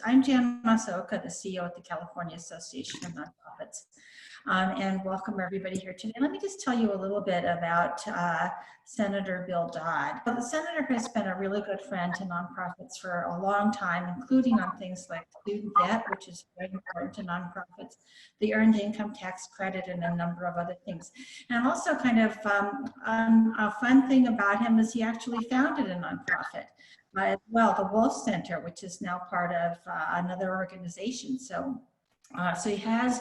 I'm Jan Masaoka, the CEO at the California Association of Nonprofits, and welcome everybody here today. Let me just tell you a little bit about Senator Bill Dodd. Well, the senator has been a really good friend to nonprofits for a long time, including on things like student debt, which is very important to nonprofits, the earned income tax credit, and a number of other things. And also kind of a fun thing about him is he actually founded a nonprofit. As well, the Wolf Center, which is now part of another organization. So he has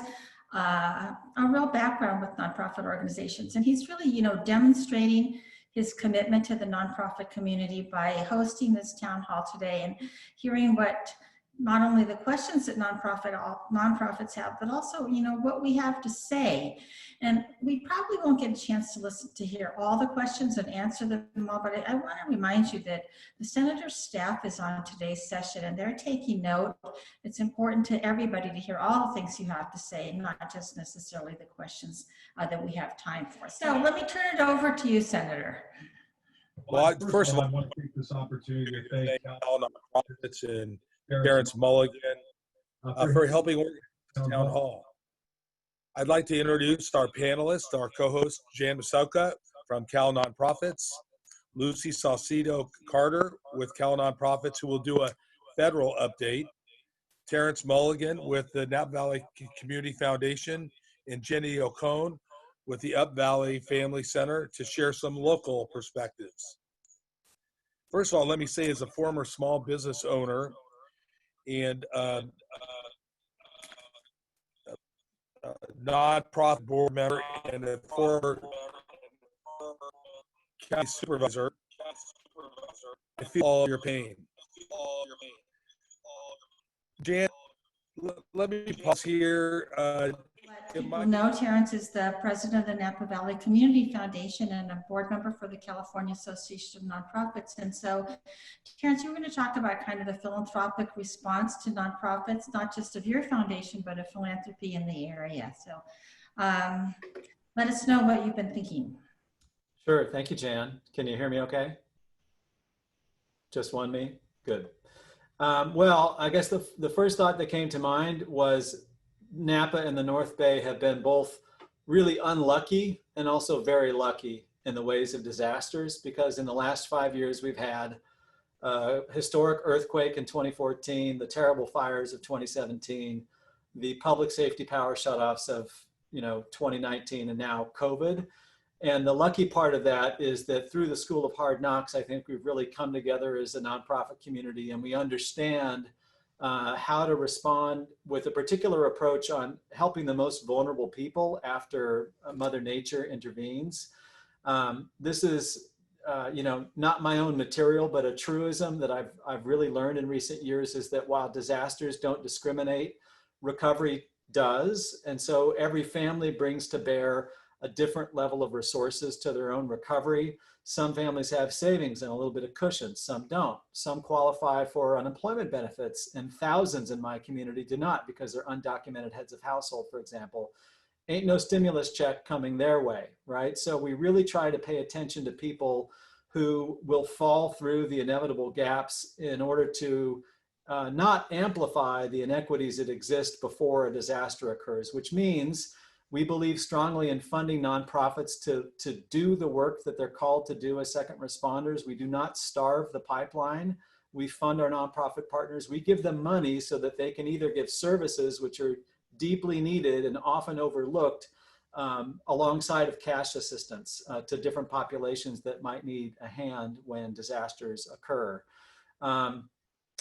a real background with nonprofit organizations, and he's really, demonstrating his commitment to the nonprofit community by hosting this town hall today and hearing what not only the questions that nonprofits have, but also, what we have to say. And we probably won't get a chance to hear all the questions and answer them all, but I want to remind you that the senator's staff is on today's session and they're taking note. It's important to everybody to hear all the things you have to say, not just necessarily the questions that we have time for. So let me turn it over to you, Senator. Well, first of all, I want to take this opportunity to thank CalNonprofits and Terence Mulligan for helping organize this town hall. I'd like to introduce our panelists, our co-host, Jan Masaoka from CalNonprofits, Lucy Salcido Carter with CalNonprofits, who will do a federal update, Terence Mulligan with the Napa Valley Community Foundation, and Jenny Ocón with the UpValley Family Center to share some local perspectives. First of all, let me say, as a former small business owner and nonprofit board member and a former county supervisor, I feel all your pain. Jan, let me pause here. People know Terence is the president of the Napa Valley Community Foundation and a board member for the California Association of Nonprofits. And so, Terence, you're going to talk about kind of the philanthropic response to nonprofits, not just of your foundation, but of philanthropy in the area. So let us know what you've been thinking. Sure. Thank you, Jan. Can you hear me okay? Just one me? Good. Well, I guess the first thought that came to mind was Napa and the North Bay have been both really unlucky and also very lucky in the ways of disasters, because in the last 5 years we've had a historic earthquake in 2014, the terrible fires of 2017, the public safety power shutoffs of 2019, and now COVID. And the lucky part of that is that through the School of Hard Knocks, I think we've really come together as a nonprofit community, and we understand how to respond with a particular approach on helping the most vulnerable people after Mother Nature intervenes. This is, not my own material, but a truism that I've really learned in recent years is that while disasters don't discriminate, recovery does. And so every family brings to bear a different level of resources to their own recovery. Some families have savings and a little bit of cushion, some don't. Some qualify for unemployment benefits, and thousands in my community do not because they're undocumented heads of household, for example. Ain't no stimulus check coming their way, right? So we really try to pay attention to people who will fall through the inevitable gaps in order to not amplify the inequities that exist before a disaster occurs, which means we believe strongly in funding nonprofits to do the work that they're called to do as second responders. We do not starve the pipeline. We fund our nonprofit partners. We give them money so that they can either give services, which are deeply needed and often overlooked, alongside of cash assistance to different populations that might need a hand when disasters occur.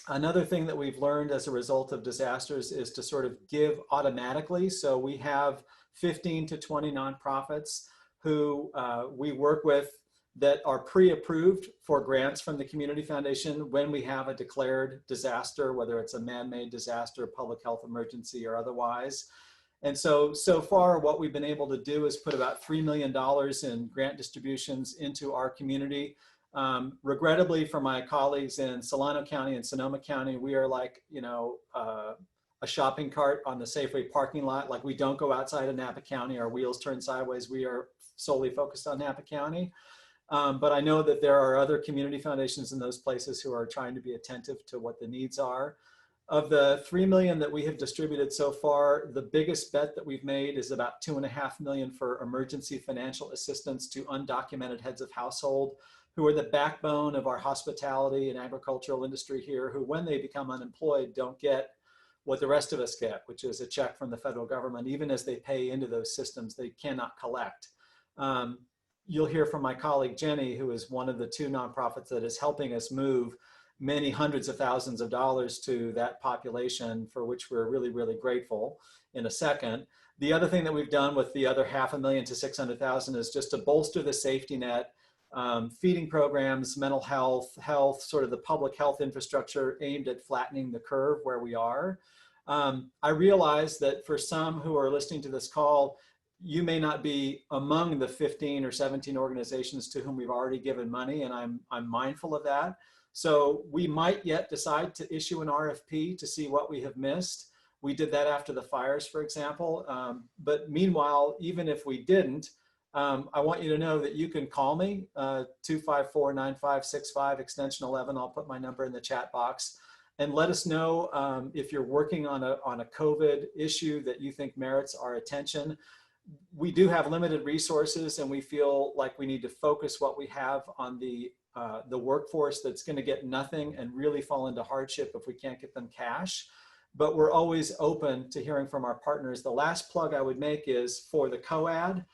Another thing that we've learned as a result of disasters is to sort of give automatically. So we have 15 to 20 nonprofits who we work with that are pre-approved for grants from the Community Foundation when we have a declared disaster, whether it's a man-made disaster, public health emergency, or otherwise. And so far what we've been able to do is put about $3 million in grant distributions into our community. Regrettably, for my colleagues in Solano County and Sonoma County, we are like, a shopping cart on the Safeway parking lot. Like, we don't go outside of Napa County, our wheels turn sideways. We are solely focused on Napa County. But I know that there are other community foundations in those places who are trying to be attentive to what the needs are. Of the 3 million that we have distributed so far, the biggest bet that we've made is about 2.5 million for emergency financial assistance to undocumented heads of household, who are the backbone of our hospitality and agricultural industry here, who when they become unemployed don't get what the rest of us get, which is a check from the federal government. Even as they pay into those systems, they cannot collect. You'll hear from my colleague Jenny, who is one of the 2 nonprofits that is helping us move many hundreds of thousands of dollars to that population, for which we're really, really grateful in a second. The other thing that we've done with the other 500,000 to 600,000 is just to bolster the safety net, feeding programs, mental health, sort of the public health infrastructure aimed at flattening the curve where we are. I realize that for some who are listening to this call, you may not be among the 15 or 17 organizations to whom we've already given money, and I'm mindful of that. So we might yet decide to issue an RFP to see what we have missed. We did that after the fires, for example. But meanwhile, even if we didn't, I want you to know that you can call me, 254-9565, extension 11. I'll put my number in the chat box. And let us know if you're working on a COVID issue that you think merits our attention. We do have limited resources, and we feel like we need to focus what we have on the workforce that's going to get nothing and really fall into hardship if we can't get them cash. But we're always open to hearing from our partners. The last plug I would make is for the COAD.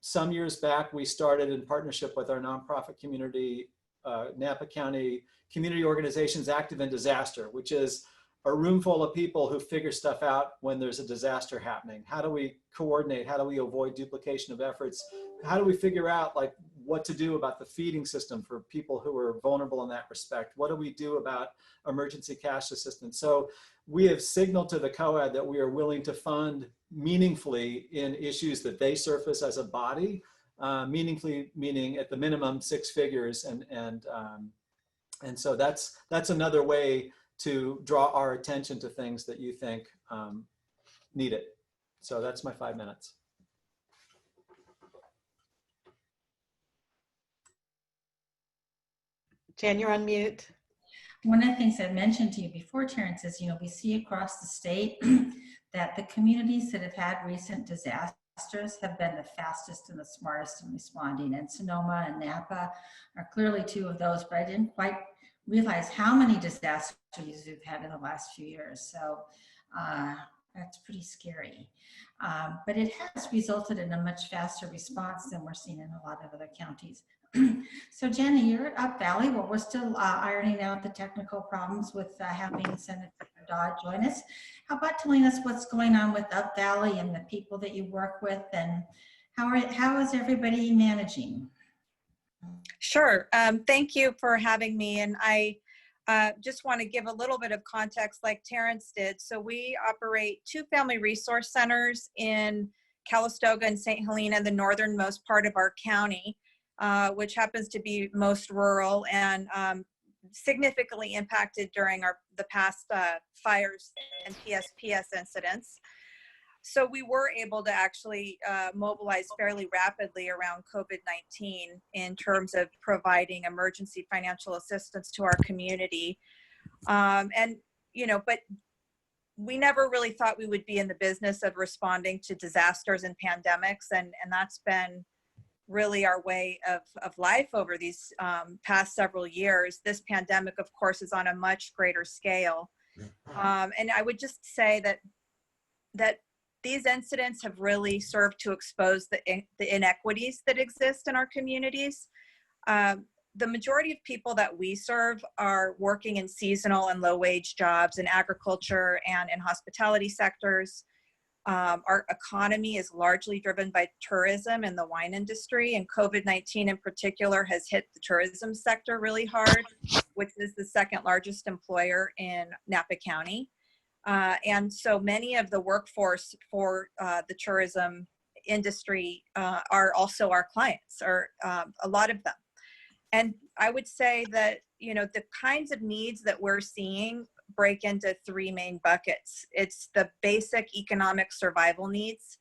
Some years back, we started in partnership with our nonprofit community, Napa County Community Organizations Active in Disaster, which is a room full of people who figure stuff out when there's a disaster happening. How do we coordinate? How do we avoid duplication of efforts? How do we figure out like what to do about the feeding system for people who are vulnerable in that respect? What do we do about emergency cash assistance? So we have signaled to the COAD that we are willing to fund meaningfully in issues that they surface as a body, meaningfully meaning at the minimum 6 figures. And so that's another way to draw our attention to things that you think need it. So that's my 5 minutes. Jan, you're on mute. One of the things I mentioned to you before, Terence, is, we see across the state that the communities that have had recent disasters have been the fastest and the smartest in responding. And Sonoma and Napa are clearly 2 of those, but I didn't quite realize how many disasters we've had in the last few years. So that's pretty scary. But it has resulted in a much faster response than we're seeing in a lot of other counties. So Jenny, you're at UpValley. Well, we're still ironing out the technical problems with having Senator Dodd join us. How about telling us what's going on with UpValley and the people that you work with, and how is everybody managing? Sure. Thank you for having me. And I just want to give a little bit of context like Terence did. So we operate 2 family resource centers in Calistoga and St. Helena, the northernmost part of our county, which happens to be most rural and significantly impacted during the past fires and PSPS incidents. So we were able to actually mobilize fairly rapidly around COVID-19 in terms of providing emergency financial assistance to our community. But we never really thought we would be in the business of responding to disasters and pandemics. And that's been really our way of life over these past several years. This pandemic, of course, is on a much greater scale. And I would just say that these incidents have really served to expose the inequities that exist in our communities. The majority of people that we serve are working in seasonal and low-wage jobs in agriculture and in hospitality sectors. Our economy is largely driven by tourism and the wine industry, and COVID-19 in particular has hit the tourism sector really hard, which is the 2nd largest employer in Napa County. And so many of the workforce for the tourism industry are also our clients, or a lot of them. And I would say that, the kinds of needs that we're seeing break into 3 main buckets. It's the basic economic survival needs,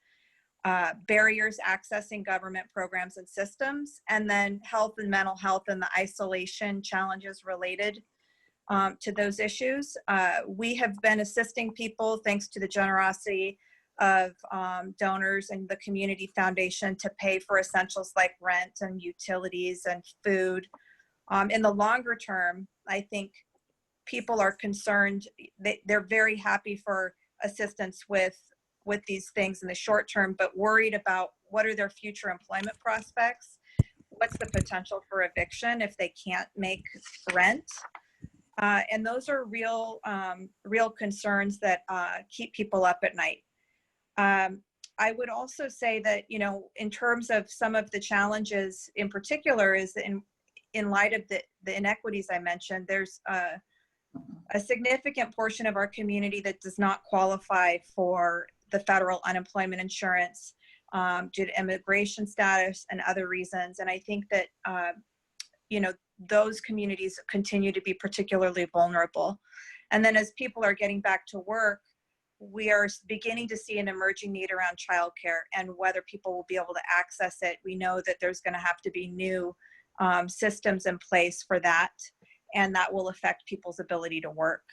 barriers accessing government programs and systems, and then health and mental health and the isolation challenges related to those issues. We have been assisting people thanks to the generosity of donors and the community foundation to pay for essentials like rent and utilities and food. In the longer term, I think people are concerned. They're very happy for assistance with these things in the short term, but worried about what are their future employment prospects, what's the potential for eviction if they can't make rent. And those are real concerns that keep people up at night. I would also say that, you know, in terms of some of the challenges in particular is that in light of the inequities I mentioned, there's a significant portion of our community that does not qualify for the federal unemployment insurance due to immigration status and other reasons. And I think that, you know, those communities continue to be particularly vulnerable. And then as people are getting back to work, we are beginning to see an emerging need around childcare and whether people will be able to access it. We know that there's going to have to be new systems in place for that, and that will affect people's ability to work.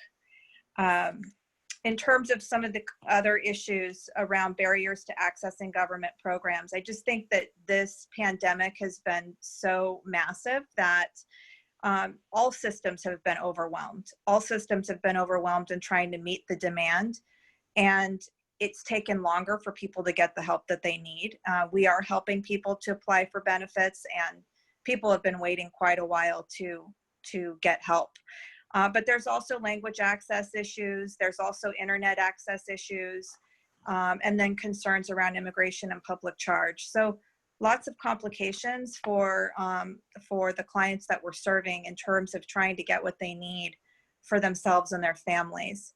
In terms of some of the other issues around barriers to accessing government programs, I just think that this pandemic has been so massive that all systems have been overwhelmed. All systems have been overwhelmed in trying to meet the demand, and it's taken longer for people to get the help that they need. We are helping people to apply for benefits, and people have been waiting quite a while to get help. But there's also language access issues. There's also internet access issues, and then concerns around immigration and public charge. So lots of complications for the clients that we're serving in terms of trying to get what they need for themselves and their families.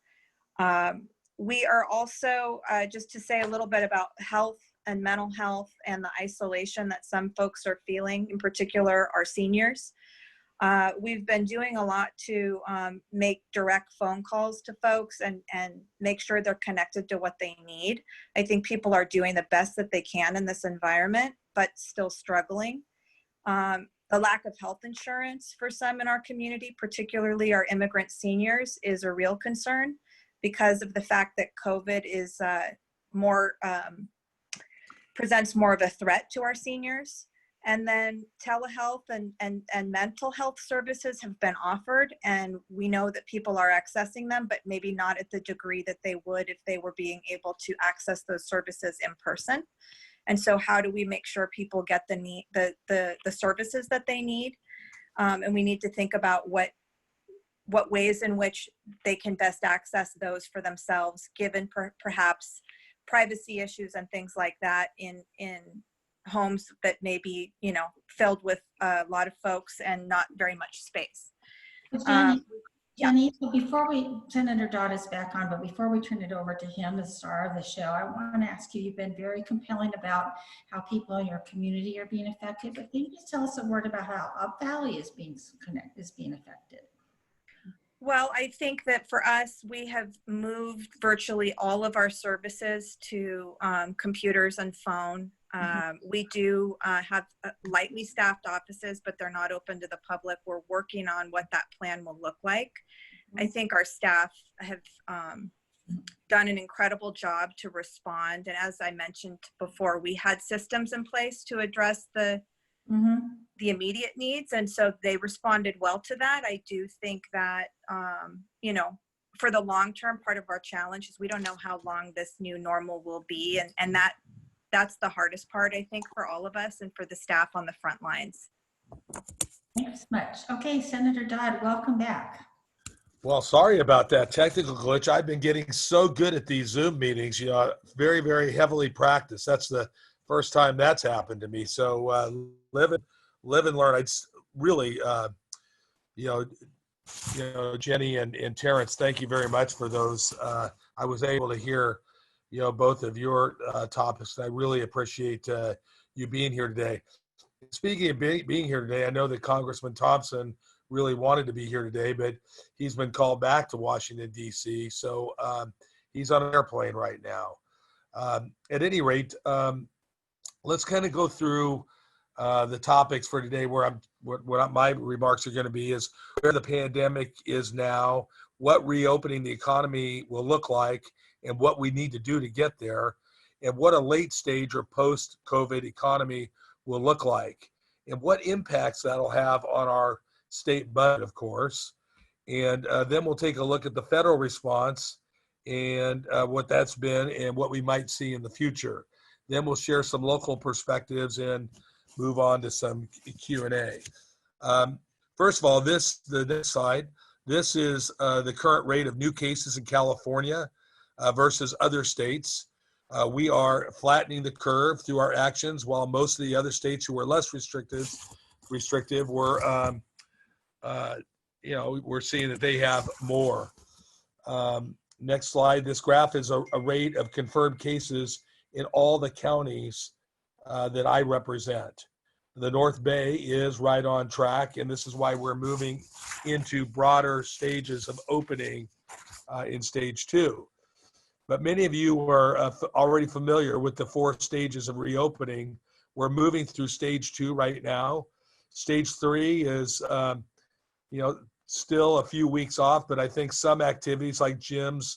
We are also, just to say a little bit about health and mental health and the isolation that some folks are feeling, in particular our seniors. We've been doing a lot to make direct phone calls to folks and make sure they're connected to what they need. I think people are doing the best that they can in this environment, but still struggling. The lack of health insurance for some in our community, particularly our immigrant seniors, is a real concern because of the fact that COVID is presents more of a threat to our seniors. And then telehealth and mental health services have been offered, and we know that people are accessing them, but maybe not at the degree that they would if they were being able to access those services in person. And so how do we make sure people get the services that they need? And we need to think about what ways in which they can best access those for themselves, given perhaps privacy issues and things like that in homes that may be, you know, filled with a lot of folks and not very much space. Jenny, Senator Dodd is back on, but before we turn it over to him, the star of the show, I want to ask you, you've been very compelling about how people in your community are being affected, but can you just tell us a word about how UpValley is being affected? Well, I think that for us, we have moved virtually all of our services to computers and phone. We do have lightly staffed offices, but they're not open to the public. We're working on what that plan will look like. I think our staff have done an incredible job to respond. And as I mentioned before, we had systems in place to address the immediate needs. And so they responded well to that. I do think that, you know, for the long term, part of our challenge is we don't know how long this new normal will be. And that's the hardest part, I think, for all of us and for the staff on the front lines. Thanks so much. Okay, Senator Dodd, welcome back. Well, sorry about that technical glitch. I've been getting so good at these Zoom meetings, you know, very, very heavily practiced. That's the first time that's happened to me. So live and learn. I'd really, you know, Jenny and Terence, thank you very much for those. I was able to hear, you know, both of your topics. I really appreciate you being here today. Speaking of being here today, I know that Congressman Thompson really wanted to be here today, but he's been called back to Washington, D.C. So he's on an airplane right now. At any rate, let's kind of go through The topics for today, what my remarks are going to be, is where the pandemic is now, what reopening the economy will look like, and what we need to do to get there, and what a late stage or post-COVID economy will look like, and what impacts that'll have on our state budget, of course. And then we'll take a look at the federal response and what that's been and what we might see in the future. Then we'll share some local perspectives and move on to some Q&A. First of all, the next slide, this is the current rate of new cases in California versus other states. We are flattening the curve through our actions, while most of the other states who were less restrictive were, we're seeing that they have more. Next slide. This graph is a rate of confirmed cases in all the counties that I represent. The North Bay is right on track, and this is why we're moving into broader stages of opening in stage 2. But many of you are already familiar with the 4 stages of reopening. We're moving through stage 2 right now. Stage 3 is, still a few weeks off, but I think some activities like gyms,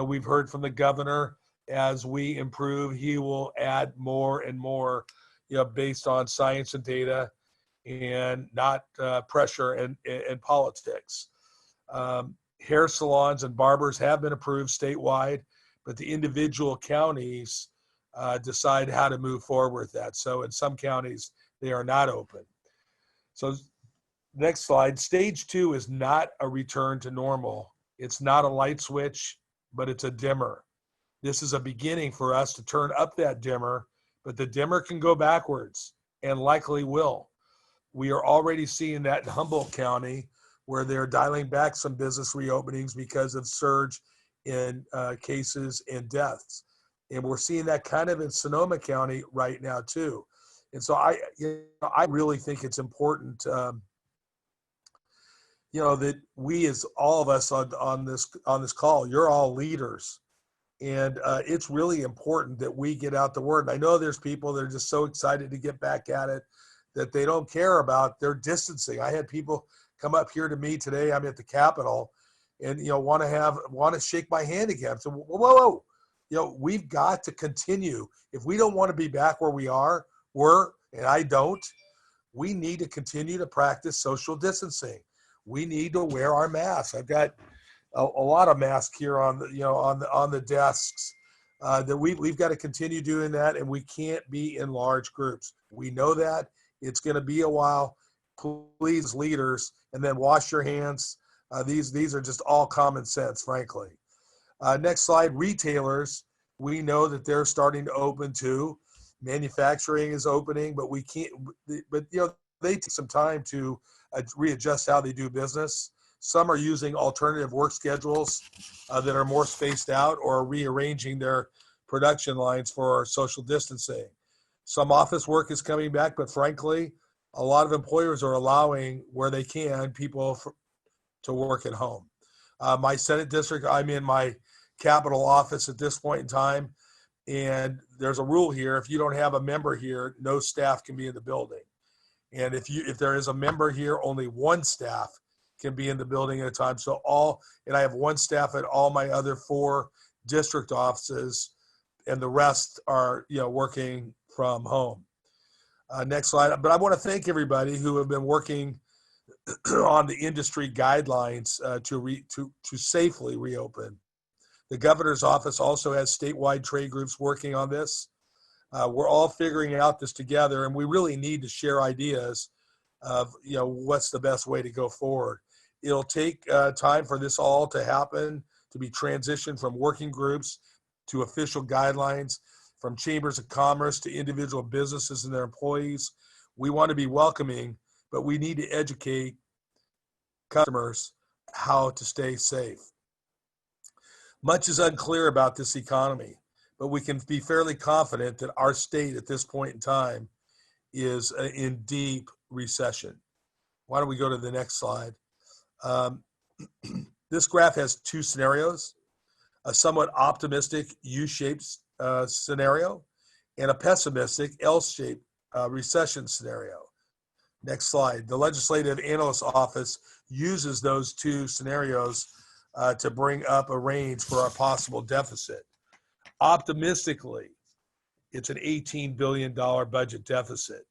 we've heard from the governor, as we improve, he will add more and more, based on science and data and not pressure and politics. Hair salons and barbers have been approved statewide, but the individual counties decide how to move forward with that. So in some counties, they are not open. So next slide. Stage 2 is not a return to normal. It's not a light switch, but it's a dimmer. This is a beginning for us to turn up that dimmer, but the dimmer can go backwards and likely will. We are already seeing that in Humboldt County, where they're dialing back some business reopenings because of surge in cases and deaths. And we're seeing that kind of in Sonoma County right now too. And so I really think it's important, that we, as all of us on this call, you're all leaders. And it's really important that we get out the word. And I know there's people that are just so excited to get back at it that they don't care about their distancing. I had people come up here to me today. I'm at the Capitol, and want to shake my hand again. So whoa, we've got to continue. If we don't want to be back where we were, and I don't, we need to continue to practice social distancing. We need to wear our masks. I've got a lot of masks here on the desks. That we've got to continue doing that, and we can't be in large groups. We know that it's going to be a while. Please, leaders, and then wash your hands. These are just all common sense, frankly. Next slide. Retailers, we know that they're starting to open too. Manufacturing is opening, but we can't. But they take some time to readjust how they do business. Some are using alternative work schedules that are more spaced out, or rearranging their production lines for social distancing. Some office work is coming back, but frankly, a lot of employers are allowing, where they can, people to work at home. My Senate district, I'm in my Capitol office at this point in time, and there's a rule here: if you don't have a member here, no staff can be in the building. And if there is a member here, only one staff can be in the building at a time. So I have one staff at all my other 4 district offices, and the rest are working from home. Next slide. But I want to thank everybody who have been working on the industry guidelines to safely reopen. The governor's office also has statewide trade groups working on this. We're all figuring out this together, and we really need to share ideas of what's the best way to go forward. It'll take time for this all to happen, to be transitioned from working groups to official guidelines, from chambers of commerce to individual businesses and their employees. We want to be welcoming, but we need to educate customers how to stay safe. Much is unclear about this economy, but we can be fairly confident that our state at this point in time is in deep recession. Why don't we go to the next slide? This graph has 2 scenarios: a somewhat optimistic U-shaped scenario and a pessimistic L-shaped recession scenario. Next slide. The Legislative Analyst Office uses those two scenarios to bring up a range for our possible deficit. Optimistically, it's an $18 billion budget deficit.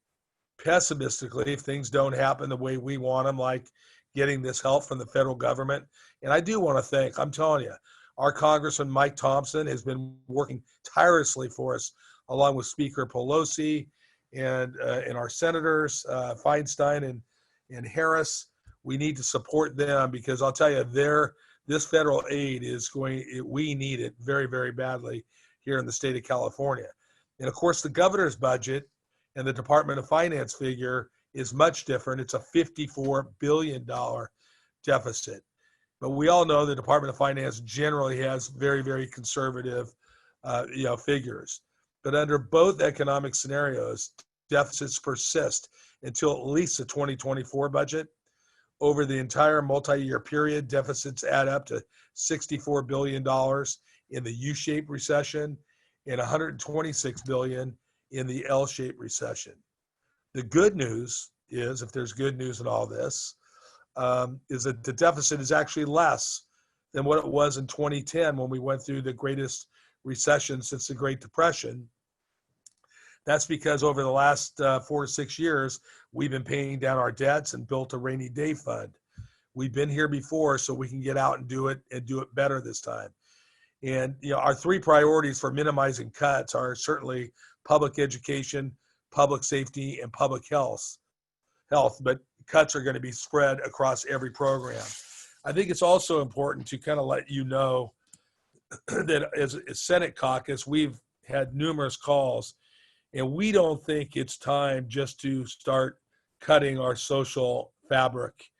Pessimistically, if things don't happen the way we want them, like getting this help from the federal government, and I do want to thank, I'm telling you, our Congressman Mike Thompson has been working tirelessly for us, along with Speaker Pelosi and our senators, Feinstein and Harris. We need to support them because I'll tell you, this federal aid we need it very, very badly here in the state of California. And of course, the governor's budget and the Department of Finance figure is much different. It's a $54 billion deficit. But we all know the Department of Finance generally has very, very conservative figures. But under both economic scenarios, deficits persist until at least the 2024 budget. Over the entire multi-year period, deficits add up to $64 billion in the U-shaped recession and $126 billion in the L-shaped recession. The good news is, if there's good news in all this, is that the deficit is actually less than what it was in 2010 when we went through the greatest recession since the Great Depression. That's because over the last 4 to 6 years, we've been paying down our debts and built a rainy day fund. We've been here before, so we can get out and do it better this time. And our three priorities for minimizing cuts are certainly public education, public safety, and public health. But cuts are going to be spread across every program. I think it's also important to kind of let you know that as a Senate caucus, we've had numerous calls, and we don't think it's time just to start cutting our social fabric.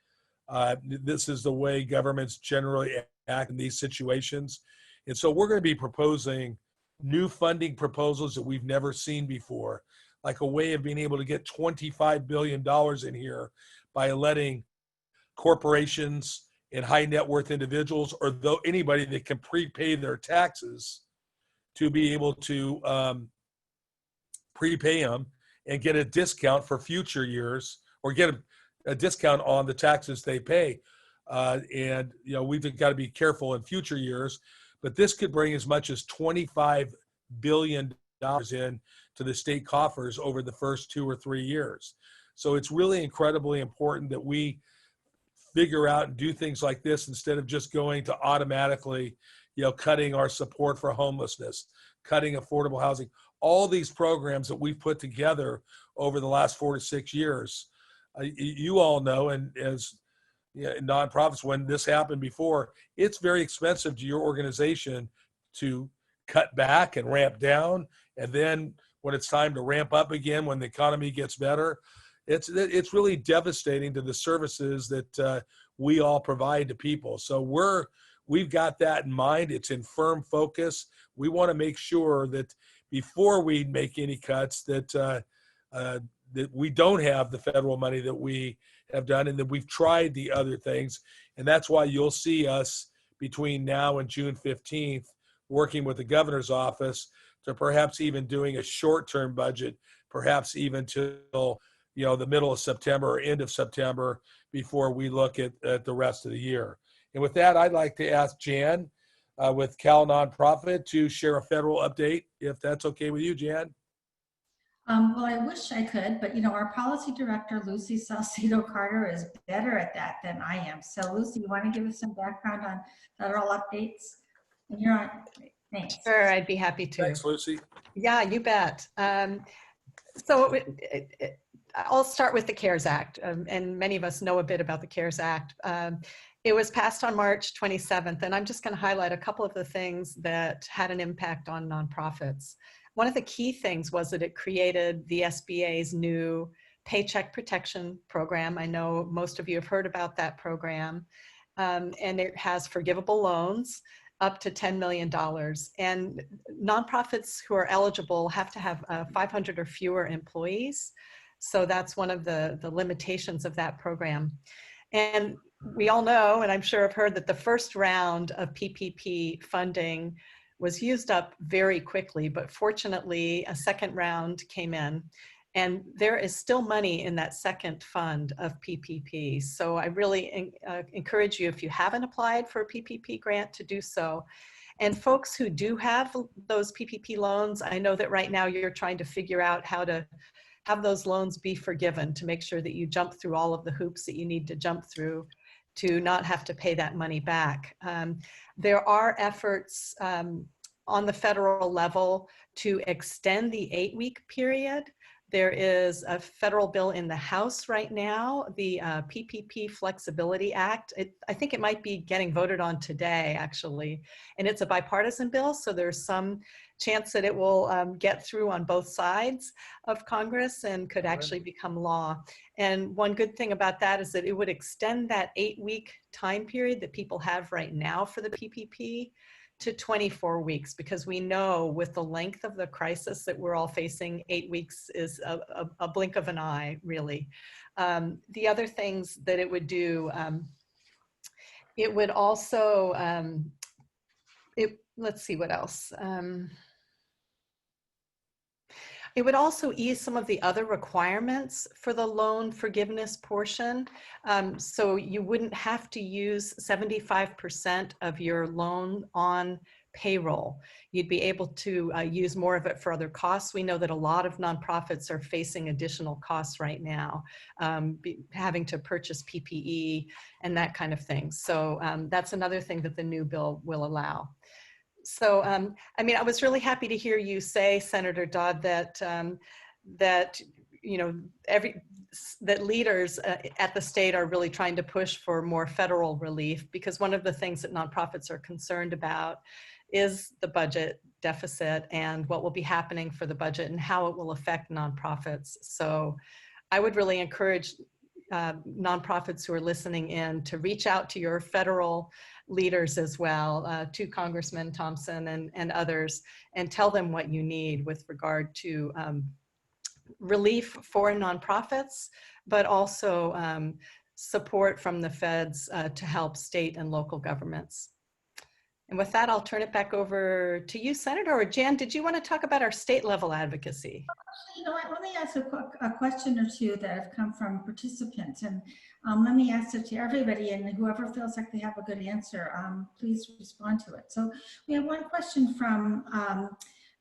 This is the way governments generally act in these situations. And so we're going to be proposing new funding proposals that we've never seen before, like a way of being able to get $25 billion in here by letting corporations and high net worth individuals, or anybody that can prepay their taxes, to be able to prepay them and get a discount for future years, or get a discount on the taxes they pay. And we've got to be careful in future years, but this could bring as much as $25 billion in to the state coffers over the first 2 or 3 years. So it's really incredibly important that we figure out and do things like this instead of just going to automatically, cutting our support for homelessness, cutting affordable housing, all these programs that we've put together over the last 4 to 6 years. You all know, and as nonprofits, when this happened before, it's very expensive to your organization to cut back and ramp down. And then when it's time to ramp up again, when the economy gets better, it's really devastating to the services that we all provide to people. So we've got that in mind. It's in firm focus. We want to make sure that before we make any cuts that we don't have the federal money that we have done, and that we've tried the other things. And that's why you'll see us between now and June 15th working with the governor's office to perhaps even doing a short-term budget, perhaps even till the middle of September or end of September before we look at the rest of the year. And with that, I'd like to ask Jan with CalNonprofit to share a federal update, if that's okay with you, Jan. Well, I wish I could, but our policy director, Lucy Salcido Carter, is better at that than I am. So Lucy, you want to give us some background on federal updates? And you're on, thanks. Sure, I'd be happy to. Thanks, Lucy. Yeah, you bet. So I'll start with the CARES Act, and many of us know a bit about the CARES Act. It was passed on March 27th, and I'm just going to highlight a couple of the things that had an impact on nonprofits. One of the key things was that it created the SBA's new Paycheck Protection Program. I know most of you have heard about that program, and it has forgivable loans up to $10 million. And nonprofits who are eligible have to have 500 or fewer employees. So that's one of the limitations of that program. And we all know, and I'm sure have heard, that the first round of PPP funding was used up very quickly, but fortunately a second round came in. And there is still money in that second fund of PPP. So I really encourage you, if you haven't applied for a PPP grant, to do so. And folks who do have those PPP loans, I know that right now you're trying to figure out how to have those loans be forgiven, to make sure that you jump through all of the hoops that you need to jump through to not have to pay that money back. There are efforts on the federal level to extend the 8-week period. There is a federal bill in the House right now, the PPP Flexibility Act. I think it might be getting voted on today, actually. And it's a bipartisan bill, so there's some chance that it will get through on both sides of Congress and could actually become law. And one good thing about that is that it would extend that 8-week time period that people have right now for the PPP to 24 weeks, because we know with the length of the crisis that we're all facing, 8 weeks is a blink of an eye, really. The other things that it would do, it would also, let's see what else. It would also ease some of the other requirements for the loan forgiveness portion. So you wouldn't have to use 75% of your loan on payroll. You'd be able to use more of it for other costs. We know that a lot of nonprofits are facing additional costs right now, having to purchase PPE and that kind of thing. So that's another thing that the new bill will allow. So, I mean, I was really happy to hear you say, Senator Dodd, that that leaders at the state are really trying to push for more federal relief, because one of the things that nonprofits are concerned about is the budget deficit and what will be happening for the budget and how it will affect nonprofits. So, I would really encourage nonprofits who are listening in to reach out to your federal leaders as well, to Congressman Thompson and others, and tell them what you need with regard to relief for nonprofits, but also support from the feds to help state and local governments. And with that, I'll turn it back over to you, Senator. Or Jan, did you want to talk about our state level advocacy? You know what, let me ask a question or two that have come from participants, and let me ask it to everybody, and whoever feels like they have a good answer, please respond to it. So we have one question from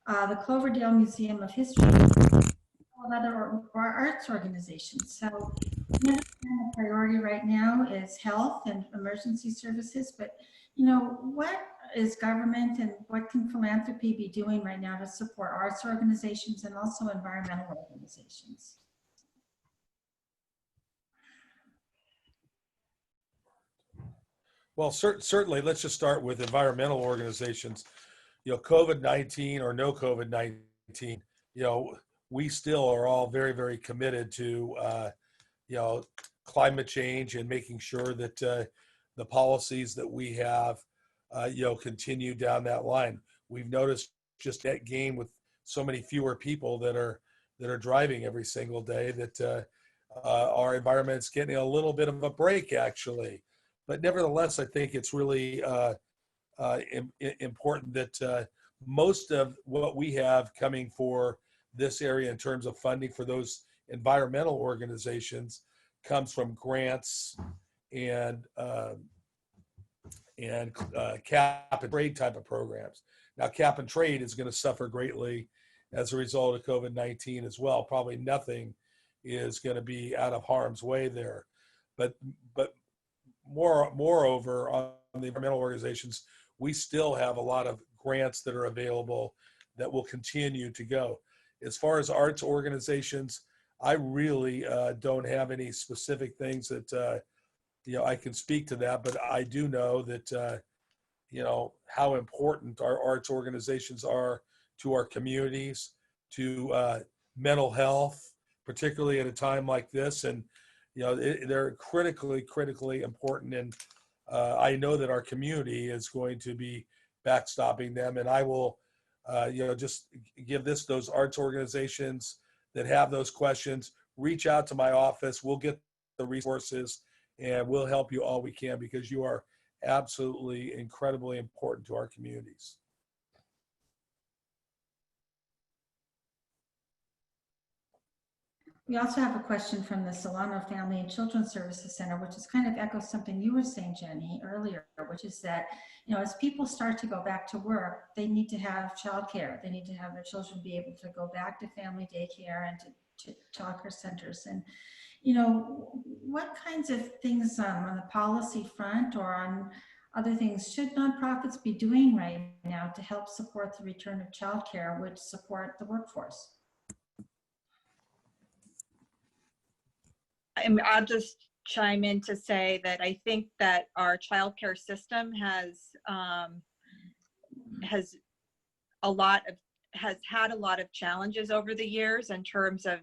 the Cloverdale Museum of History, and other arts organizations. So we understand the priority right now is health and emergency services, but what is government and what can philanthropy be doing right now to support arts organizations and also environmental organizations? Well, certainly, let's just start with environmental organizations. COVID-19 or no COVID-19, we still are all very, very committed to, climate change and making sure that the policies that we have, continue down that line. We've noticed just that gain with so many fewer people that are driving every single day that our environment's getting a little bit of a break, actually. But nevertheless, I think it's really important that most of what we have coming for this area in terms of funding for those environmental organizations comes from grants and cap and trade type of programs. Now, cap and trade is going to suffer greatly as a result of COVID-19 as well. Probably nothing is going to be out of harm's way there. But moreover, on the environmental organizations, we still have a lot of grants that are available that will continue to go. As far as arts organizations, I really don't have any specific things that I can speak to that, but I do know that how important our arts organizations are to our communities, to mental health, particularly at a time like this, and they're critically important. And I know that our community is going to be backstopping them, and I will just give those arts organizations that have those questions, reach out to my office. We'll get the resources and we'll help you all we can, because you are absolutely incredibly important to our communities. We also have a question from the Solano Family and Children's Services Center, which is kind of echoes something you were saying, Jenny, earlier, which is that, as people start to go back to work, they need to have childcare. They need to have their children be able to go back to family daycare and to childcare centers. And, what kinds of things on the policy front or on other things should nonprofits be doing right now to help support the return of childcare, which support the workforce? I'll just chime in to say that I think that our childcare system has had a lot of challenges over the years in terms of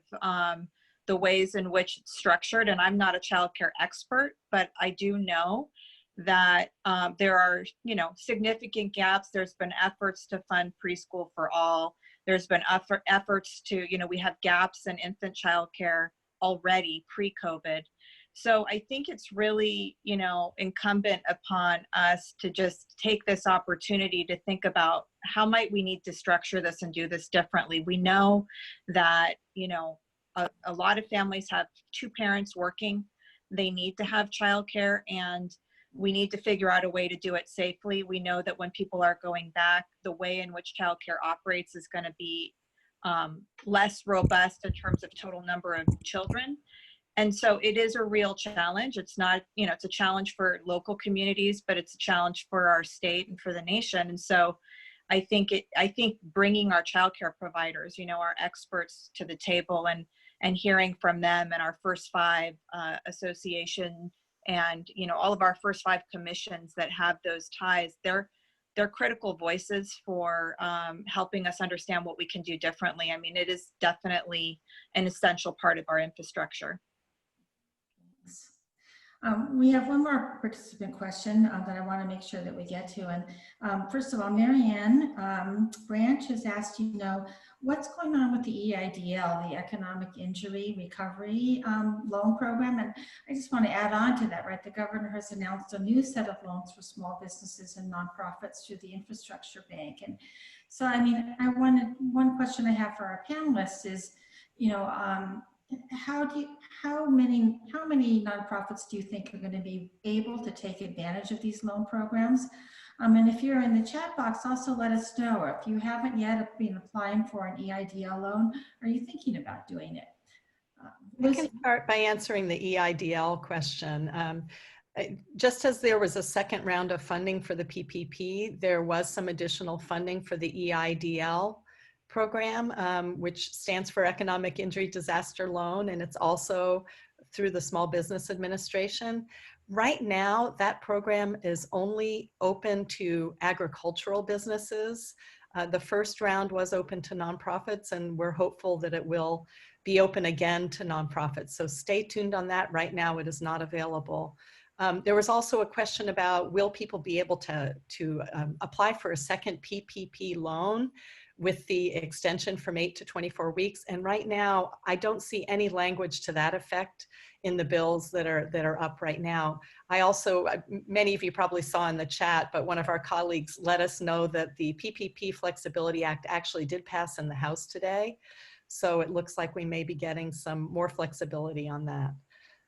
the ways in which it's structured. And I'm not a childcare expert, but I do know that there are, significant gaps. There's been efforts to fund preschool for all. There's been efforts to, we have gaps in infant childcare already pre-COVID. So I think it's really, incumbent upon us to just take this opportunity to think about how might we need to structure this and do this differently. We know that, a lot of families have two parents working. They need to have childcare, and we need to figure out a way to do it safely. We know that when people are going back, the way in which childcare operates is going to be less robust in terms of total number of children. And so it is a real challenge. It's not, it's a challenge for local communities, but it's a challenge for our state and for the nation. And so I think bringing our childcare providers, our experts to the table and hearing from them and our First Five association and, all of our First Five commissions that have those ties, they're critical voices for helping us understand what we can do differently. I mean, it is definitely an essential part of our infrastructure. We have one more participant question that I want to make sure that we get to. And first of all, Marianne Branch has asked, what's going on with the EIDL, the Economic Injury Recovery Loan Program? And I just want to add on to that, right? The governor has announced a new set of loans for small businesses and nonprofits through the Infrastructure Bank. And so, one question I have for our panelists is, how many nonprofits do you think are going to be able to take advantage of these loan programs? And if you're in the chat box, also let us know. If you haven't yet been applying for an EIDL loan, are you thinking about doing it? I can start by answering the EIDL question. Just as there was a second round of funding for the PPP, there was some additional funding for the EIDL program, which stands for Economic Injury Disaster Loan, and it's also through the Small Business Administration. Right now, that program is only open to agricultural businesses. The first round was open to nonprofits, and we're hopeful that it will be open again to nonprofits. So stay tuned on that. Right now, it is not available. There was also a question about, will people be able to apply for a second PPP loan with the extension from 8 to 24 weeks. And right now, I don't see any language to that effect in the bills that are up right now. I also, many of you probably saw in the chat, but one of our colleagues let us know that the PPP Flexibility Act actually did pass in the House today. So it looks like we may be getting some more flexibility on that.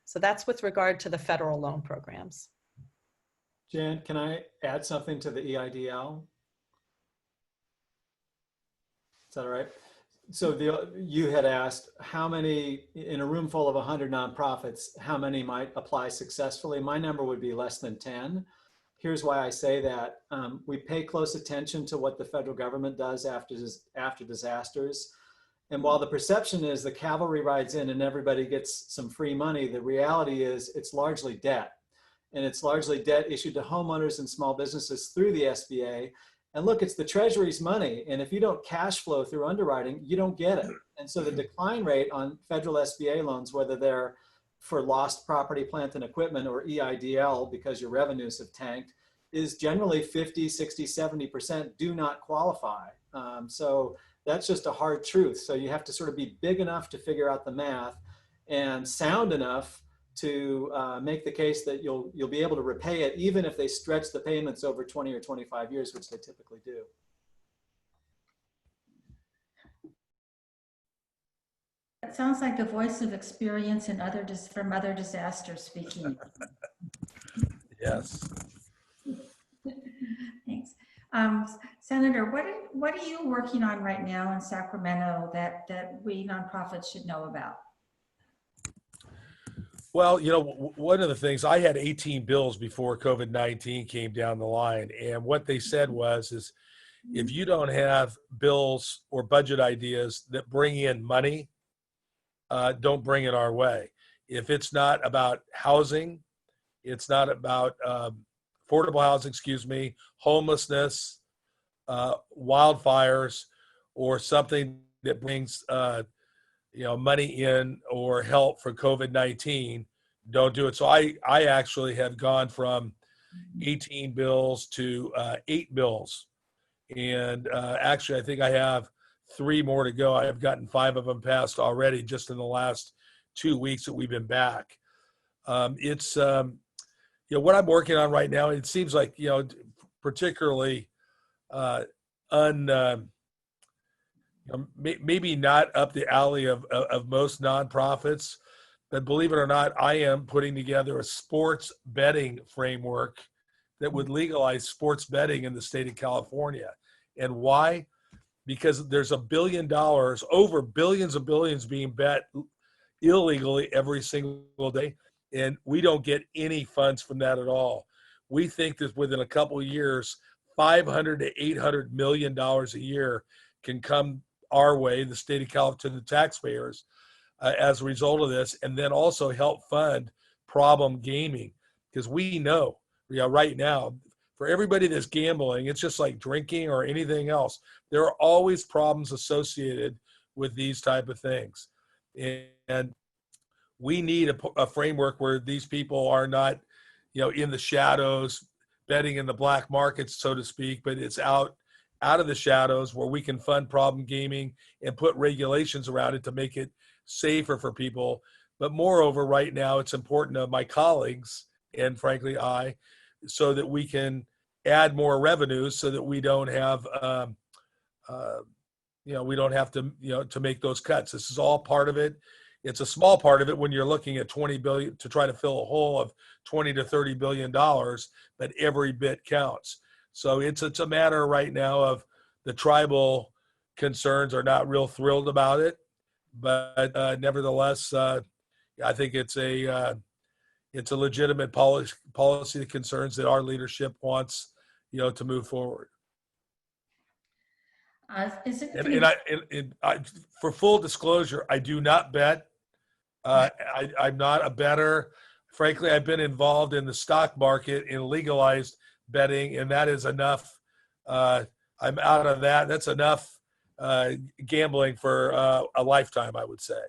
So that's with regard to the federal loan programs. Jan, can I add something to the EIDL? Is that all right? So you had asked how many, in a room full of 100 nonprofits, how many might apply successfully? My number would be less than 10. Here's why I say that. We pay close attention to what the federal government does after disasters. And while the perception is the cavalry rides in and everybody gets some free money, the reality is it's largely debt. And it's largely debt issued to homeowners and small businesses through the SBA. And look, it's the Treasury's money. And if you don't cash flow through underwriting, you don't get it. And so the decline rate on federal SBA loans, whether they're for lost property, plant, and equipment, or EIDL, because your revenues have tanked, is generally 50, 60, 70% do not qualify. So that's just a hard truth. So you have to sort of be big enough to figure out the math and sound enough to make the case that you'll be able to repay it, even if they stretch the payments over 20 or 25 years, which they typically do. It sounds like the voice of experience and from other disasters speaking. Yes. Thanks. Senator, what are you working on right now in Sacramento that we nonprofits should know about? Well, you know, one of the things, I had 18 bills before COVID-19 came down the line. And what they said is if you don't have bills or budget ideas that bring in money, don't bring it our way. If it's not about housing, it's not about affordable housing, homelessness, wildfires, or something that brings money in or help for COVID-19, don't do it. So I actually have gone from 18 bills to 8 bills. And actually, I think I have 3 more to go. I have gotten 5 of them passed already just in the last 2 weeks that we've been back. It's what I'm working on right now. It seems like, particularly maybe not up the alley of most nonprofits, but believe it or not, I am putting together a sports betting framework that would legalize sports betting in the state of California. And why? Because there's $1 billion, over billions of billions being bet illegally every single day, and we don't get any funds from that at all. We think that within a couple of years, $500 to $800 million a year can come our way, the state of California, to the taxpayers as a result of this, and then also help fund problem gaming. Because we know, right now, for everybody that's gambling, it's just like drinking or anything else. There are always problems associated with these type of things. And we need a framework where these people are not, in the shadows, betting in the black markets, so to speak, but it's out of the shadows where we can fund problem gaming and put regulations around it to make it safer for people. But moreover, right now, it's important to my colleagues and frankly, so that we can add more revenues so that we don't have, we don't have to, to make those cuts. This is all part of it. It's a small part of it when you're looking at 20 billion to try to fill a hole of 20 to 30 billion dollars, but every bit counts. So it's a matter right now of the tribal concerns are not real thrilled about it, but nevertheless, I think it's a legitimate policy that concerns that our leadership wants, to move forward. For full disclosure, I do not bet. I'm not a bettor. Frankly, I've been involved in the stock market in legalized betting, and that is enough. I'm out of that. That's enough gambling for a lifetime, I would say.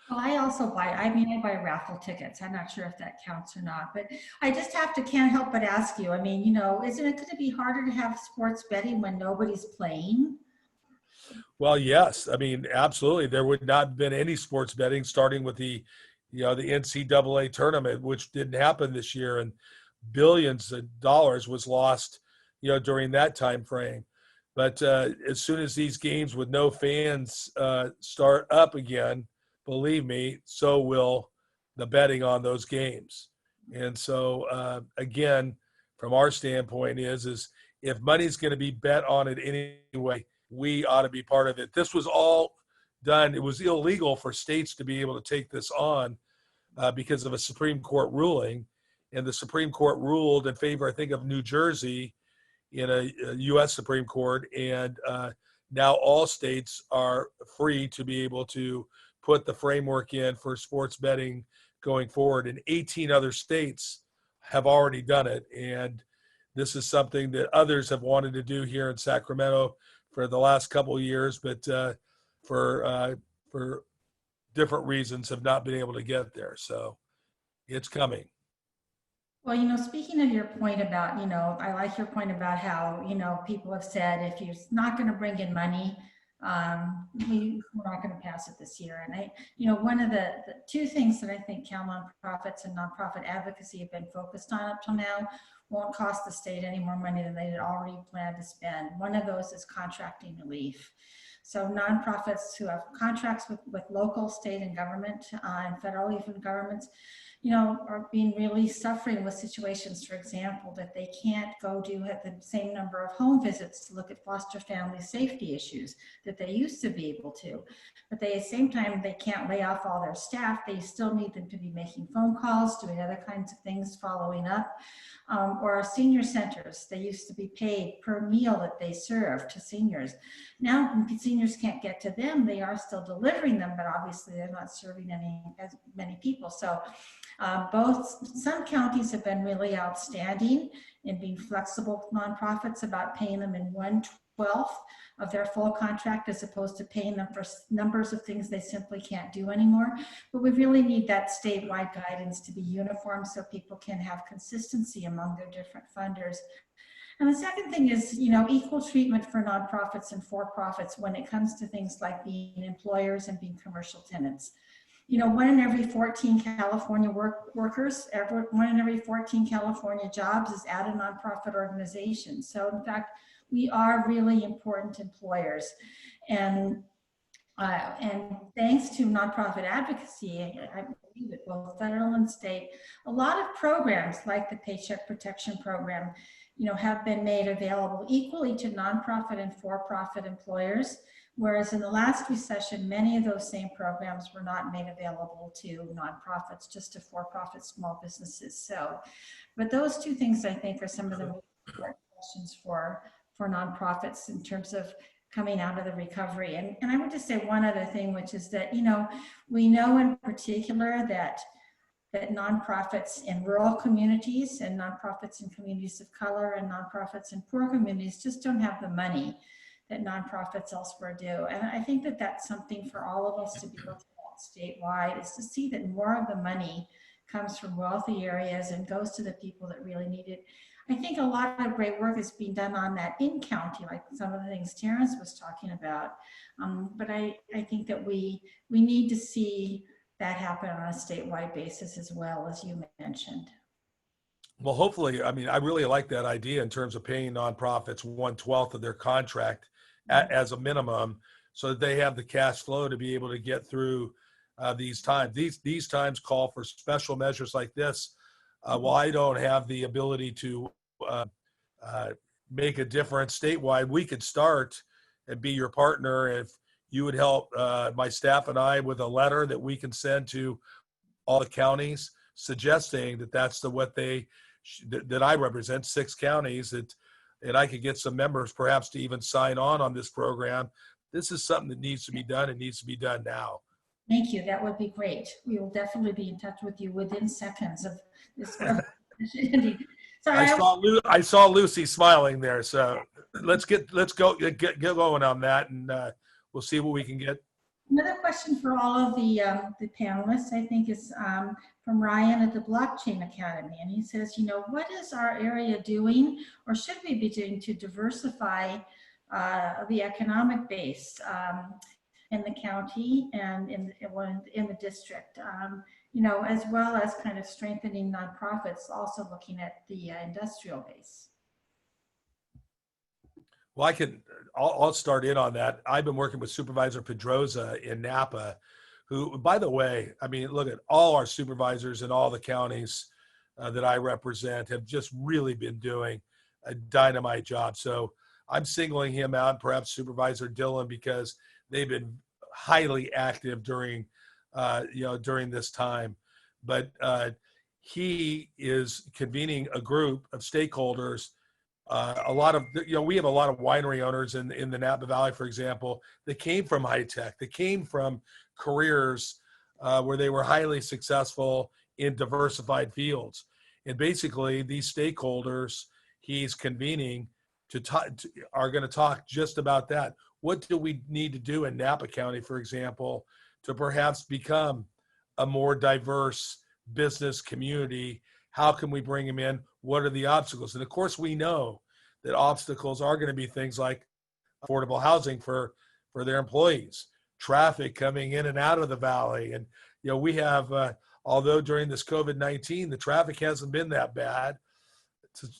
Well, I also I buy raffle tickets. I'm not sure if that counts or not, but I just can't help but ask you, isn't it going to be harder to have sports betting when nobody's playing? Well, yes. Absolutely. There would not have been any sports betting starting with the NCAA tournament, which didn't happen this year, and billions of dollars was lost, during that time frame. But as soon as these games with no fans start up again, believe me, so will the betting on those games. And so, again, from our standpoint is if money's going to be bet on it anyway, we ought to be part of it. This was all done. It was illegal for states to be able to take this on because of a Supreme Court ruling. And the Supreme Court ruled in favor, I think, of New Jersey in a U.S. Supreme Court. And now all states are free to be able to put the framework in for sports betting going forward. And 18 other states have already done it. And this is something that others have wanted to do here in Sacramento for the last couple of years, but for different reasons have not been able to get there. So it's coming. Well, speaking of your point about, I like your point about how, people have said if you're not going to bring in money, we're not going to pass it this year. And one of the 2 things that I think CalNonprofits and nonprofit advocacy have been focused on up till now, won't cost the state any more money than they had already planned to spend. One of those is contracting relief. So nonprofits who have contracts with local, state, and government, and federal even governments, are being really suffering with situations, for example, that they can't go do the same number of home visits to look at foster family safety issues that they used to be able to. But at the same time, they can't lay off all their staff. They still need them to be making phone calls, doing other kinds of things, following up. Or our senior centers, they used to be paid per meal that they serve to seniors. Now seniors can't get to them. They are still delivering them, but obviously they're not serving as many people. So some counties have been really outstanding in being flexible with nonprofits about paying them in 1/12 of their full contract, as opposed to paying them for numbers of things they simply can't do anymore. But we really need that statewide guidance to be uniform so people can have consistency among their different funders. And the second thing is, equal treatment for nonprofits and for-profits when it comes to things like being employers and being commercial tenants. 1 in every 14 California workers, 1 in every 14 California jobs is at a nonprofit organization. So in fact, we are really important employers. And thanks to nonprofit advocacy, I believe it, both federal and state, a lot of programs like the Paycheck Protection Program, have been made available equally to nonprofit and for-profit employers. Whereas in the last recession, many of those same programs were not made available to nonprofits, just to for-profit small businesses. So, but those two things I think are some of the most important questions for nonprofits in terms of coming out of the recovery. And I would just say one other thing, which is that, we know in particular that nonprofits in rural communities and nonprofits in communities of color and nonprofits in poor communities just don't have the money that nonprofits elsewhere do. And I think that that's something for all of us to be looking at statewide, is to see that more of the money comes from wealthy areas and goes to the people that really need it. I think a lot of great work is being done on that in county, like some of the things Terence was talking about. But I think that we need to see that happen on a statewide basis as well, as you mentioned. Well, hopefully, I really like that idea in terms of paying nonprofits 1/12 of their contract as a minimum, so that they have the cash flow to be able to get through these times. These times call for special measures like this. Well, I don't have the ability to make a difference statewide. We could start and be your partner if you would help my staff and I with a letter that we can send to all the counties suggesting that that's that I represent 6 counties, and I could get some members perhaps to even sign on this program. This is something that needs to be done. It needs to be done now. Thank you. That would be great. We will definitely be in touch with you within seconds of this. So I saw Lucy smiling there. So let's get going on that, and we'll see what we can get. Another question for all of the panelists, I think, is from Ryan at the Blockchain Academy. And he says, what is our area doing, or should we be doing, to diversify the economic base in the county and in the district, as well as kind of strengthening nonprofits, also looking at the industrial base? Well, I'll start in on that. I've been working with Supervisor Pedroza in Napa, who, by the way, look at all our supervisors in all the counties that I represent have just really been doing a dynamite job. So I'm singling him out, perhaps Supervisor Dillon, because they've been highly active during this time. But he is convening a group of stakeholders. We have a lot of winery owners in the Napa Valley, for example, that came from high tech, that came from careers where they were highly successful in diversified fields. And basically, these stakeholders he's convening are going to talk just about that. What do we need to do in Napa County, for example, to perhaps become a more diverse business community? How can we bring them in? What are the obstacles? And of course, we know that obstacles are going to be things like affordable housing for their employees, traffic coming in and out of the valley. And, we have, although during this COVID-19, the traffic hasn't been that bad,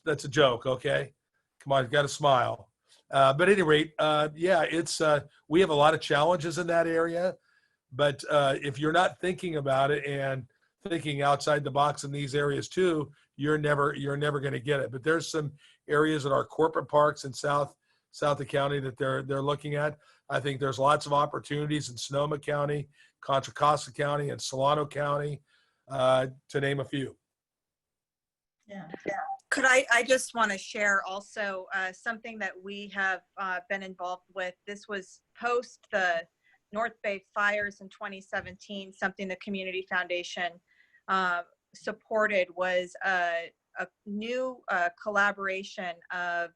That's a joke, okay? Come on, you got to smile. But at any rate, yeah, we have a lot of challenges in that area. But if you're not thinking about it and thinking outside the box in these areas too, you're never going to get it. But there's some areas in our corporate parks in South the county that they're looking at. I think there's lots of opportunities in Sonoma County, Contra Costa County, and Solano County, to name a few. Yeah. Could I just want to share also something that we have been involved with. This was post the North Bay fires in 2017. Something the Community Foundation supported was a new collaboration of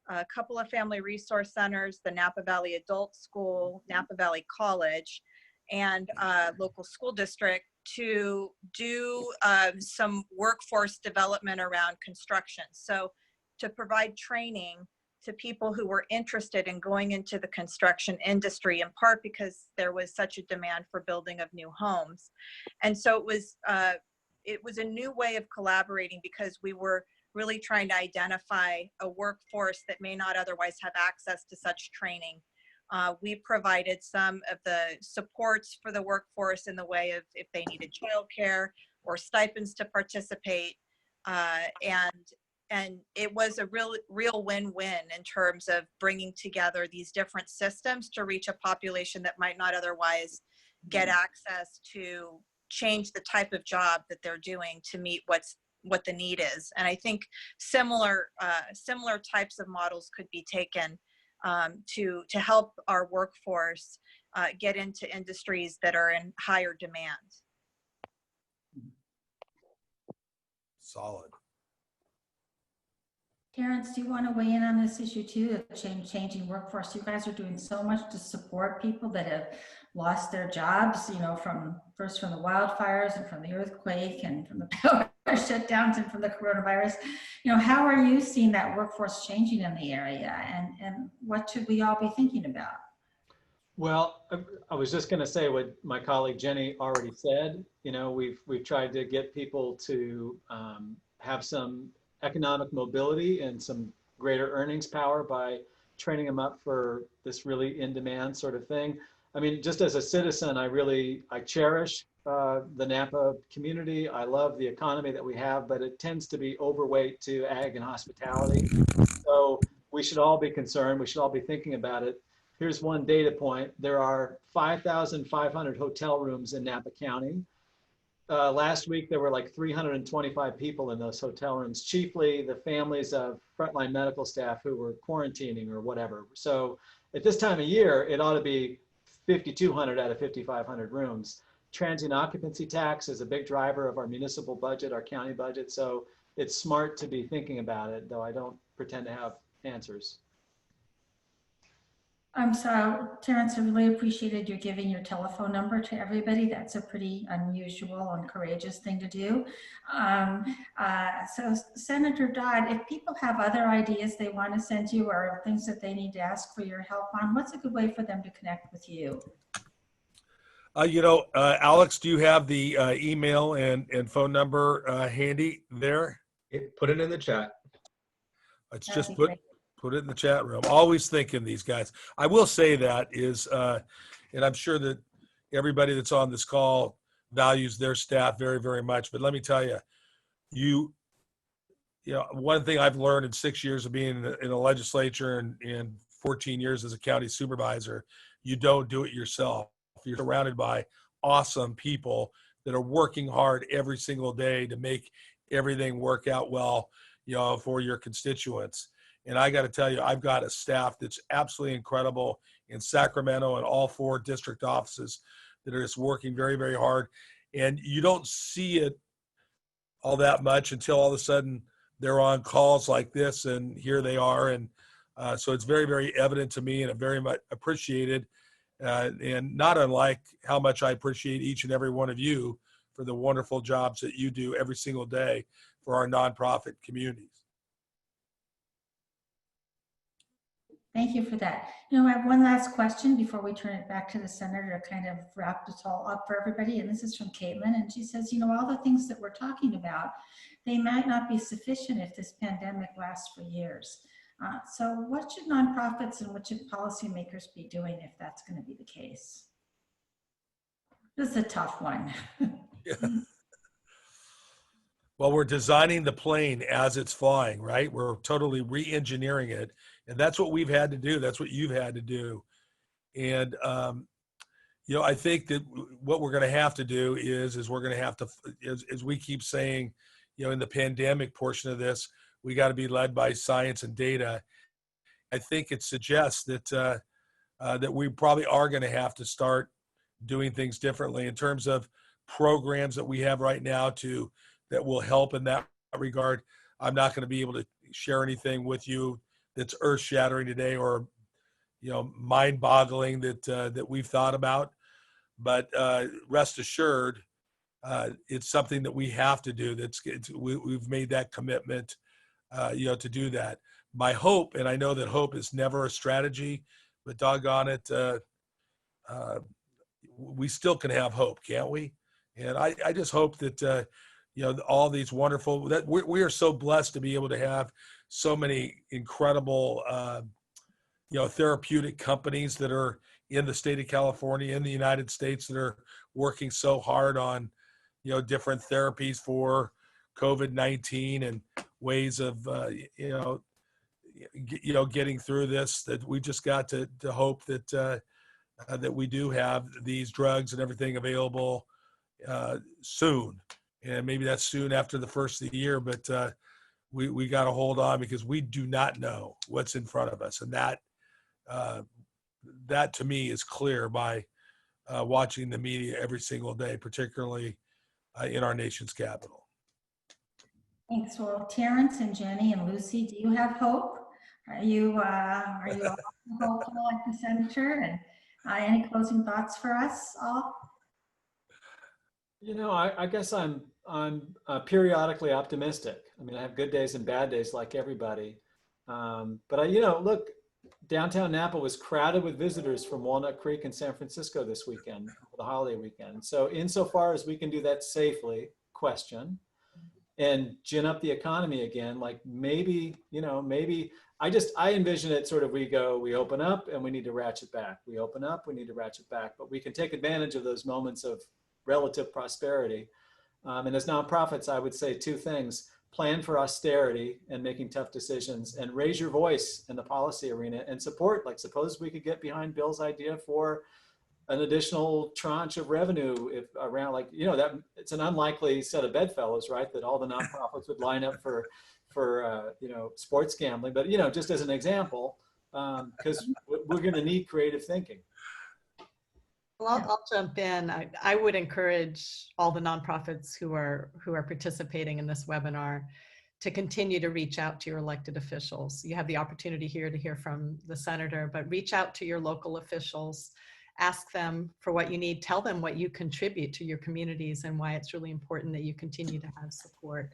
a couple of family resource centers, the Napa Valley Adult School, Napa Valley College, and local school district to do some workforce development around construction. So to provide training to people who were interested in going into the construction industry, in part because there was such a demand for building of new homes. And so it was a new way of collaborating because we were really trying to identify a workforce that may not otherwise have access to such training. We provided some of the supports for the workforce in the way of if they needed childcare or stipends to participate. And it was a real win-win in terms of bringing together these different systems to reach a population that might not otherwise get access to change the type of job that they're doing to meet what the need is. And I think similar types of models could be taken to help our workforce get into industries that are in higher demand. Solid. Terence, do you want to weigh in on this issue too, of changing workforce? You guys are doing so much to support people that have lost their jobs, first from the wildfires and from the earthquake and from the power shutdowns and from the coronavirus. How are you seeing that workforce changing in the area, and what should we all be thinking about? Well, I was just going to say what my colleague Jenny already said. We've tried to get people to have some economic mobility and some greater earnings power by training them up for this really in-demand sort of thing. I mean, just as a citizen, I cherish the Napa community. I love the economy that we have, but it tends to be overweight to ag and hospitality. So we should all be concerned. We should all be thinking about it. Here's one data point. There are 5,500 hotel rooms in Napa County. Last week, there were like 325 people in those hotel rooms, chiefly the families of frontline medical staff who were quarantining or whatever. So at this time of year, it ought to be 5,200 out of 5,500 rooms. Transient occupancy tax is a big driver of our municipal budget, our county budget. So it's smart to be thinking about it, though I don't pretend to have answers. So Terence, I really appreciated you giving your telephone number to everybody. That's a pretty unusual and courageous thing to do. So Senator Dodd, if people have other ideas they want to send you or things that they need to ask for your help on, what's a good way for them to connect with you? Alex, do you have the email and phone number handy there? Put it in the chat. Let's just put it in the chat room. Always thinking these guys. I will say that is, and I'm sure that everybody that's on this call values their staff very, very much. But let me tell you, one thing I've learned in 6 years of being in the legislature and 14 years as a county supervisor, you don't do it yourself. You're surrounded by awesome people that are working hard every single day to make everything work out well, for your constituents. And I got to tell you, I've got a staff that's absolutely incredible in Sacramento and all 4 district offices that are just working very, very hard. And you don't see it all that much until all of a sudden they're on calls like this, and here they are. And so it's very, very evident to me, and very much appreciated. And not unlike how much I appreciate each and every one of you for the wonderful jobs that you do every single day for our nonprofit communities. Thank you for that. You know, I have one last question before we turn it back to the senator to kind of wrap this all up for everybody. And this is from Caitlin. And she says, you know, all the things that we're talking about, they might not be sufficient if this pandemic lasts for years. So what should nonprofits and what should policymakers be doing if that's going to be the case? This is a tough one. Yeah. Well, we're designing the plane as it's flying, right? We're totally re-engineering it. And that's what we've had to do. That's what you've had to do. And, you know, I think that what we're going to have to do is we're going to have to, as we keep saying, you know, in the pandemic portion of this, we got to be led by science and data. I think it suggests that, that we probably are going to have to start doing things differently in terms of programs that we have right now that will help in that regard. I'm not going to be able to share anything with you that's earth-shattering today or, you know, mind-boggling that we've thought about. But rest assured, it's something that we have to do. We've made that commitment, you know, to do that. My hope, and I know that hope is never a strategy, but doggone it, we still can have hope, can't we? And I just hope that, you know, all these wonderful, that we are so blessed to be able to have so many incredible, you know, therapeutic companies that are in the state of California, in the United States, that are working so hard on, you know, different therapies for COVID-19 and ways of, you know, getting through this. That we just got to hope that that we do have these drugs and everything available soon. And maybe that's soon after the first of the year, but we got to hold on because we do not know what's in front of us. And that to me is clear by watching the media every single day, particularly in our nation's capital. Thanks. Well, Terence and Jenny and Lucy, do you have hope? Are you all hopeful like the senator? And any closing thoughts for us all? You know, I guess I'm periodically optimistic. I mean, I have good days and bad days like everybody. But you know, look, downtown Napa was crowded with visitors from Walnut Creek and San Francisco this weekend, the holiday weekend. So insofar as we can do that safely, and gin up the economy again, like maybe, you know, maybe I envision it sort of, we open up and we need to ratchet back. We open up, we need to ratchet back, but we can take advantage of those moments of relative prosperity. And as nonprofits, I would say two things: plan for austerity and making tough decisions, and raise your voice in the policy arena and support. Like, suppose we could get behind Bill's idea for an additional tranche of revenue if around, like, you know, that it's an unlikely set of bedfellows, right? That all the nonprofits would line up for you know, sports gambling, but, you know, just as an example, because we're going to need creative thinking. Well, I'll jump in. I would encourage all the nonprofits who are participating in this webinar to continue to reach out to your elected officials. You have the opportunity here to hear from the senator, but reach out to your local officials, ask them for what you need, tell them what you contribute to your communities and why it's really important that you continue to have support.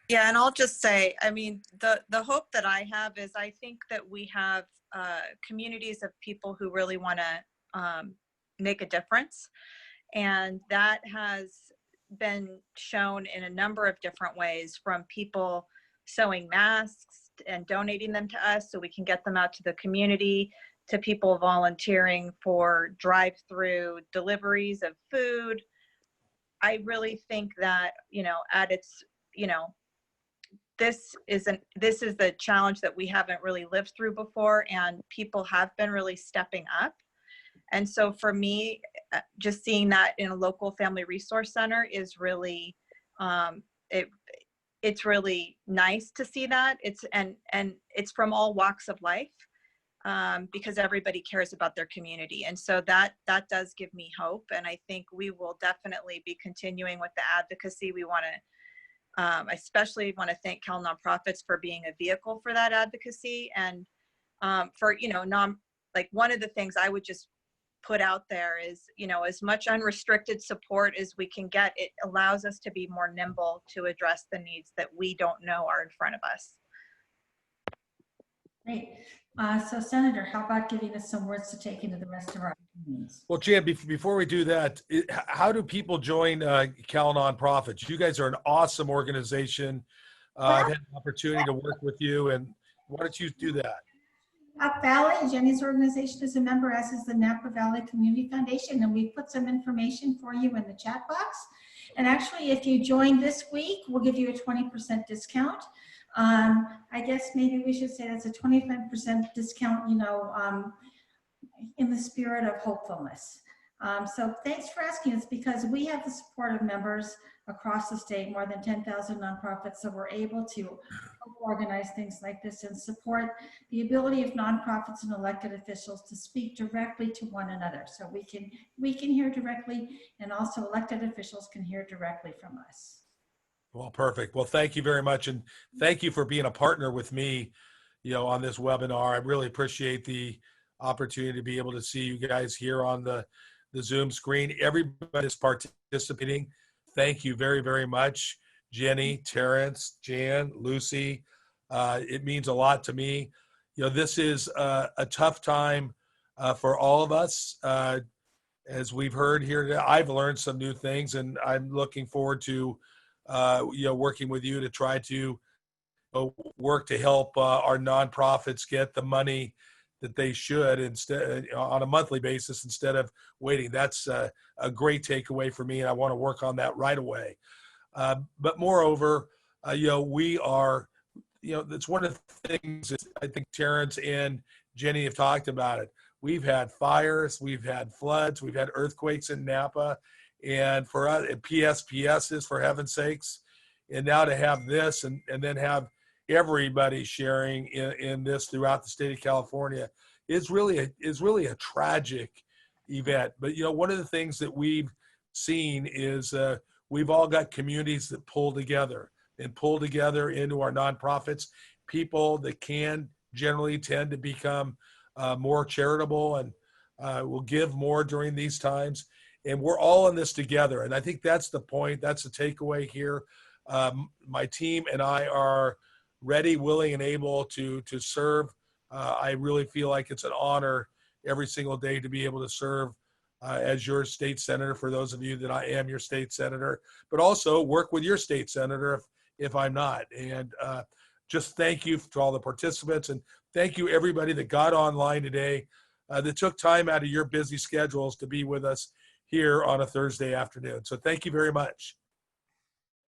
Yeah, and I'll just say, I mean, the hope that I have is I think that we have communities of people who really want to make a difference. And that has been shown in a number of different ways, from people sewing masks and donating them to us so we can get them out to the community, to people volunteering for drive-through deliveries of food. I really think that, you know, at its, you know, this is the challenge that we haven't really lived through before, and people have been really stepping up. And so for me, just seeing that in a local family resource center is really, it's really nice to see that. And it's from all walks of life, because everybody cares about their community. And so that does give me hope. And I think we will definitely be continuing with the advocacy. We want to, I especially want to thank CalNonprofits for being a vehicle for that advocacy. And for, you know, like one of the things I would just put out there is, you know, as much unrestricted support as we can get, it allows us to be more nimble to address the needs that we don't know are in front of us. Great. So Senator, how about giving us some words to take into the rest of our meetings? Well, Jan, before we do that, how do people join CalNonprofits? You guys are an awesome organization. I've had the opportunity to work with you, and why don't you do that? UpValley, Jenny's organization, is a member, as is the Napa Valley Community Foundation, and we put some information for you in the chat box. And actually, if you join this week, we'll give you a 20% discount. I guess maybe we should say that's a 25% discount, in the spirit of hopefulness. So thanks for asking us, because we have the support of members across the state, more than 10,000 nonprofits, so we're able to help organize things like this and support the ability of nonprofits and elected officials to speak directly to one another. So we can hear directly, and also elected officials can hear directly from us. Well, perfect. Well, thank you very much. And thank you for being a partner with me, on this webinar. I really appreciate the opportunity to be able to see you guys here on the Zoom screen. Everybody is participating. Thank you very, very much. Jenny, Terence, Jan, Lucy. It means a lot to me. This is a tough time for all of us. As we've heard here today, I've learned some new things, and I'm looking forward to working with you to try to work to help our nonprofits get the money that they should, instead on a monthly basis, instead of waiting. That's a great takeaway for me, and I want to work on that right away. But moreover, we are, that's one of the things that I think Terence and Jenny have talked about it. We've had fires, we've had floods, we've had earthquakes in Napa, and for us, PSPSs, for heaven's sakes, and now to have this and then have everybody sharing in this throughout the state of California is really a tragic event. But one of the things that we've seen is we've all got communities that pull together into our nonprofits. People that can generally tend to become more charitable and will give more during these times. And we're all in this together. And I think that's the point. That's the takeaway here. My team and I are ready, willing, and able to serve. I really feel like it's an honor every single day to be able to serve as your state senator, for those of you that I am your state senator, but also work with your state senator if I'm not. And just thank you to all the participants, and thank you everybody that got online today, that took time out of your busy schedules to be with us here on a Thursday afternoon. So thank you very much.